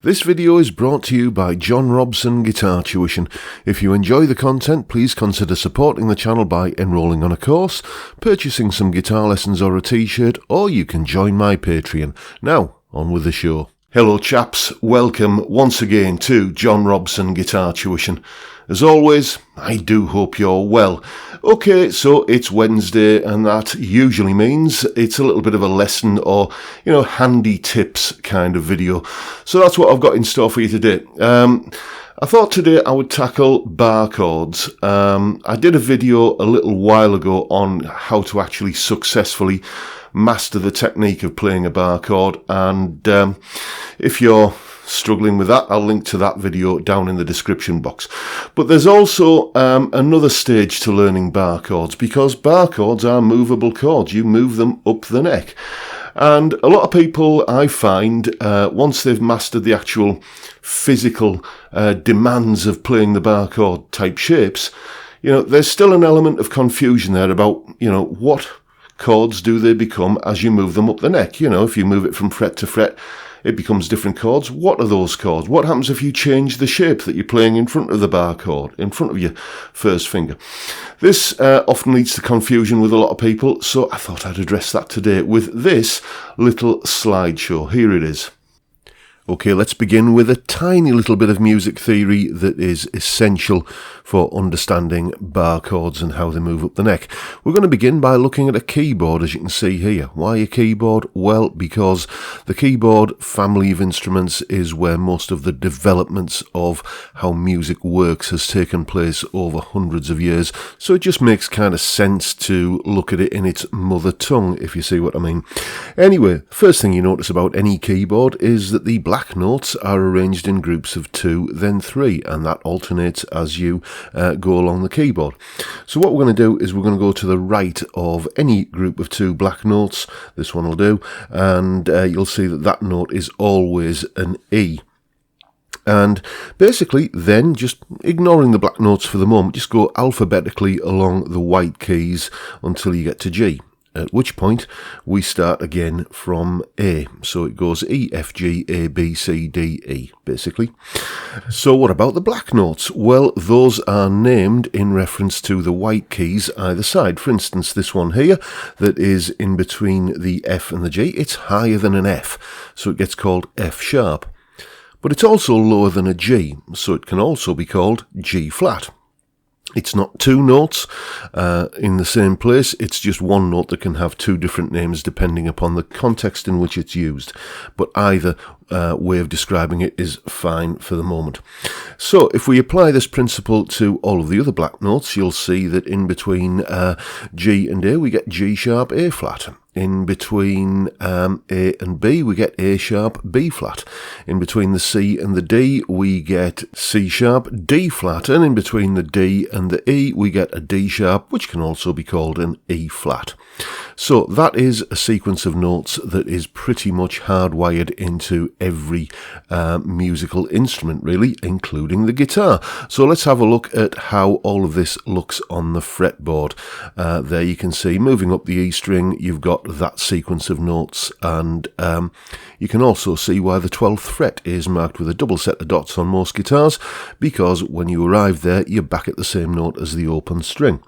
This video is brought to you by John Robson Guitar Tuition. If you enjoy the content, please consider supporting the channel by enrolling on a course, purchasing some guitar lessons or a t-shirt, or you can join my Patreon. Now, on with the show. Hello chaps, welcome once again to John Robson Guitar Tuition. As always, I do hope you're well. Okay, so it's Wednesday and that usually means it's a little bit of a lesson or, handy tips kind of video. So that's what I've got in store for you today. I thought today I would tackle bar chords. I did a video a little while ago on how to actually successfully master the technique of playing a bar chord, and if you're struggling with that, I'll link to that video down in the description box. But there's also another stage to learning bar chords, because bar chords are movable chords. You move them up the neck. And a lot of people, I find, once they've mastered the actual physical demands of playing the bar chord type shapes, there's still an element of confusion there about, what chords do they become as you move them up the neck. If you move it from fret to fret, it becomes different chords. What are those chords? What happens if you change the shape that you're playing in front of the bar chord, in front of your first finger? This often leads to confusion with a lot of people, so I thought I'd address that today with this little slideshow. Here it is. Okay, let's begin with a tiny little bit of music theory that is essential for understanding bar chords and how they move up the neck. We're going to begin by looking at a keyboard, as you can see here. Why a keyboard? Well, because the keyboard family of instruments is where most of the developments of how music works has taken place over hundreds of years. So it just makes kind of sense to look at it in its mother tongue, if you see what I mean. Anyway, first thing you notice about any keyboard is that the black notes are arranged in groups of 2, then 3, and that alternates as you go along the keyboard. So what we're going to do is we're going to go to the right of any group of 2 black notes. This one will do, and you'll see that that note is always an E. And basically then, just ignoring the black notes for the moment, just go alphabetically along the white keys until you get to G. At which point we start again from A. So it goes E, F, G, A, B, C, D, E, basically. So what about the black notes? Well, those are named in reference to the white keys either side. For instance, this one here that is in between the F and the G, it's higher than an F, so it gets called F sharp. But it's also lower than a G, so it can also be called G flat. It's not 2 notes in the same place, it's just one note that can have 2 different names depending upon the context in which it's used. But either way of describing it is fine for the moment. So if we apply this principle to all of the other black notes, you'll see that in between G and A we get G sharp, A flat. In between A and B, we get A sharp, B flat. In between the C and the D, we get C sharp, D flat. And in between the D and the E, we get a D sharp, which can also be called an E flat. So that is a sequence of notes that is pretty much hardwired into every musical instrument, really, including the guitar. So let's have a look at how all of this looks on the fretboard. There you can see, moving up the E string, you've got that sequence of notes, and you can also see why the 12th fret is marked with a double set of dots on most guitars, because when you arrive there, you're back at the same note as the open string.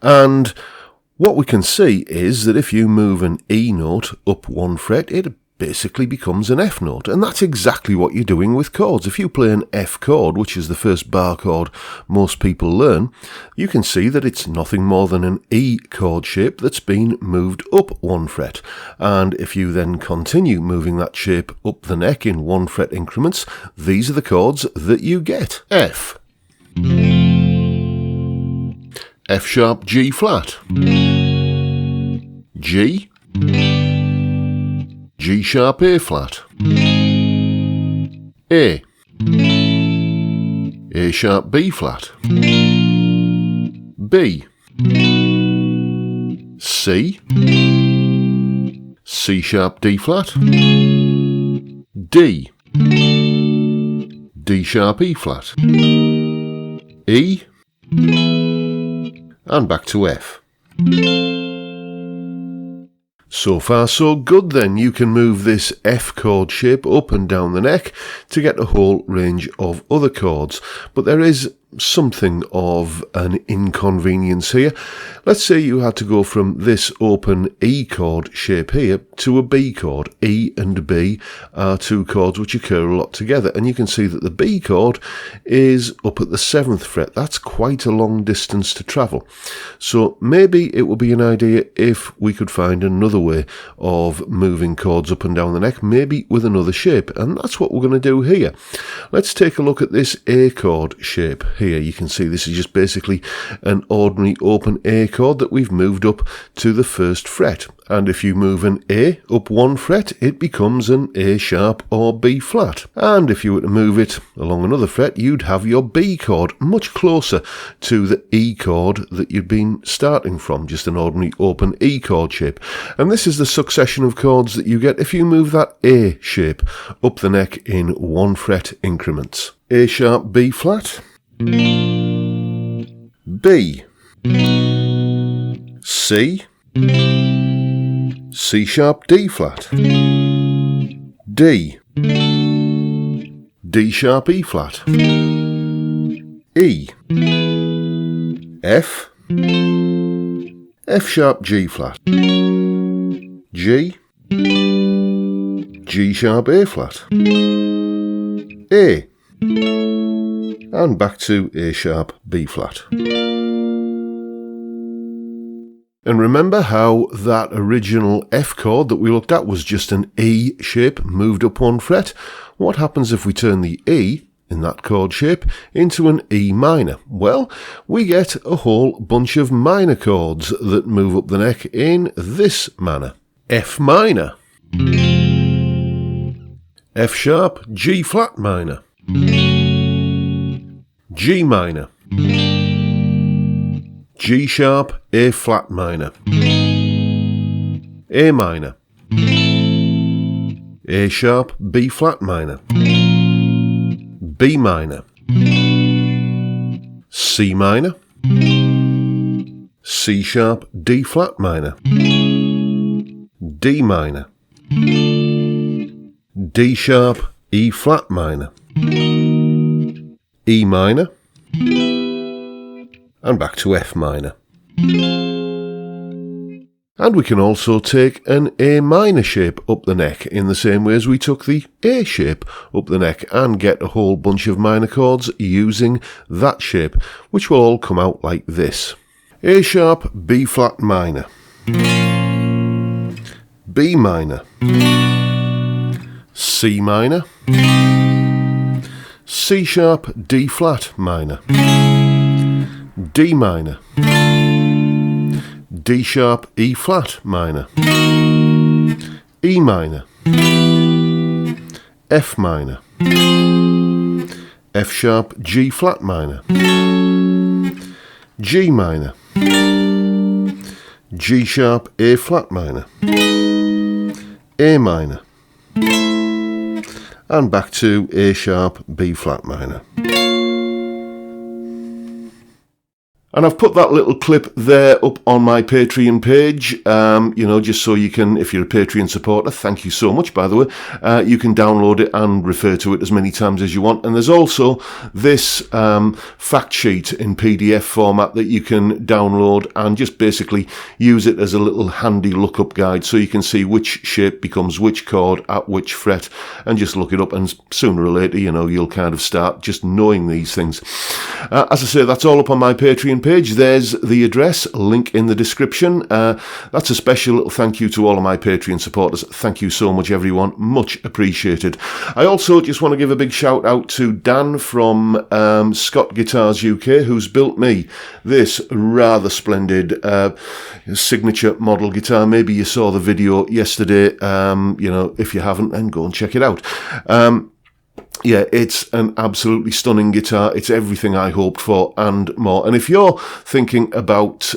And what we can see is that if you move an E note up 1 fret, it basically becomes an F note, and that's exactly what you're doing with chords. If you play an F chord, which is the first bar chord most people learn, you can see that it's nothing more than an E chord shape that's been moved up 1 fret. And if you then continue moving that shape up the neck in 1 fret increments, these are the chords that you get. F, F sharp, G flat, G, G sharp, A flat, A, A sharp, B flat, B, C, C sharp, D flat, D, D sharp, E flat, E, and back to F. So far so good then. You can move this F chord shape up and down the neck to get a whole range of other chords. But there is something of an inconvenience here. Let's say you had to go from this open E chord shape here to a B chord. E and B are two chords which occur a lot together, and you can see that the B chord is up at the 7th fret. That's quite a long distance to travel. So maybe it would be an idea if we could find another way of moving chords up and down the neck, maybe with another shape, and that's what we're going to do here. Let's take a look at this A chord shape here. You can see this is just basically an ordinary open A chord that we've moved up to the 1st fret, and if you move an A up 1 fret it becomes an A sharp or B flat, and if you were to move it along another fret you'd have your B chord much closer to the E chord that you'd been starting from, just an ordinary open E chord shape. And this is the succession of chords that you get if you move that A shape up the neck in 1 fret increments. A sharp B flat, B, C, C sharp D flat, D, D sharp E flat, E, F, F sharp G flat, G, G sharp A flat, A, and back to A sharp B flat. And remember how that original F chord that we looked at was just an E shape moved up 1 fret? What happens if we turn the E in that chord shape into an E minor? Well, we get a whole bunch of minor chords that move up the neck in this manner. F minor, F sharp G flat minor, G minor, G sharp A flat minor, A minor, A sharp B flat minor, B minor, C minor, C sharp D flat minor, D minor, D sharp E flat minor, E minor, and back to F minor. And we can also take an A minor shape up the neck in the same way as we took the A shape up the neck, and get a whole bunch of minor chords using that shape, which will all come out like this. A sharp B flat minor, B minor, C minor, C sharp D flat minor, D minor, D sharp E flat minor, E minor, F minor, F sharp G flat minor, G minor, G sharp A flat minor, A minor, and back to A sharp B flat minor. And I've put that little clip there up on my Patreon page, just so you can, if you're a Patreon supporter, thank you so much, by the way, you can download it and refer to it as many times as you want. And there's also this fact sheet in PDF format that you can download and just basically use it as a little handy lookup guide, so you can see which shape becomes which chord at which fret, and just look it up, and sooner or later, you'll kind of start just knowing these things. As I say, that's all up on my Patreon page. There's the address, link in the description. That's a special little thank you to all of my Patreon supporters. Thank you so much, everyone. Much appreciated. I also just want to give a big shout out to Dan from Scott Guitars UK, who's built me this rather splendid signature model guitar. Maybe you saw the video yesterday. If you haven't, then go and check it out. yeah, it's an absolutely stunning guitar. It's everything I hoped for and more. And if you're thinking about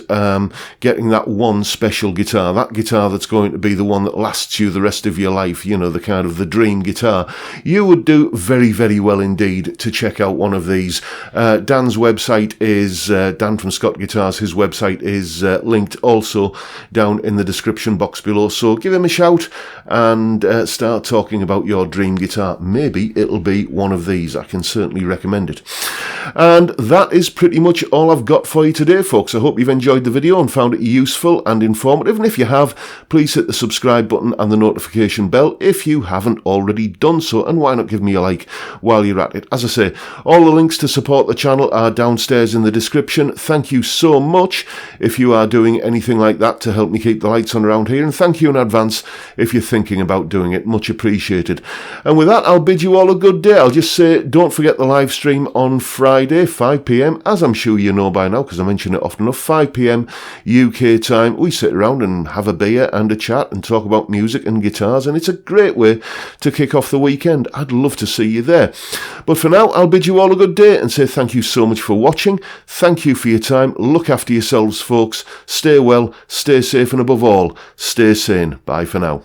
getting that one special guitar, that guitar that's going to be the one that lasts you the rest of your life, you know, the kind of the dream guitar, you would do very, very well indeed to check out one of these. Dan's website is, Dan from Scott Guitars, his website is linked also down in the description box below. So give him a shout and start talking about your dream guitar. Maybe it'll be one of these. I can certainly recommend it. And that is pretty much all I've got for you today, folks. I hope you've enjoyed the video and found it useful and informative. And if you have, please hit the subscribe button and the notification bell if you haven't already done so. And why not give me a like while you're at it? As I say, all the links to support the channel are downstairs in the description. Thank you so much if you are doing anything like that to help me keep the lights on around here. And thank you in advance if you're thinking about doing it. Much appreciated. And with that, I'll bid you all a good day. I'll just say, don't forget the live stream on Friday, 5 p.m, as I'm sure you know by now, because I mention it often enough, 5 p.m. UK time. We sit around and have a beer and a chat and talk about music and guitars, and it's a great way to kick off the weekend. I'd love to see you there. But for now, I'll bid you all a good day and say thank you so much for watching. Thank you for your time. Look after yourselves, folks. Stay well, stay safe, and above all, stay sane. Bye for now.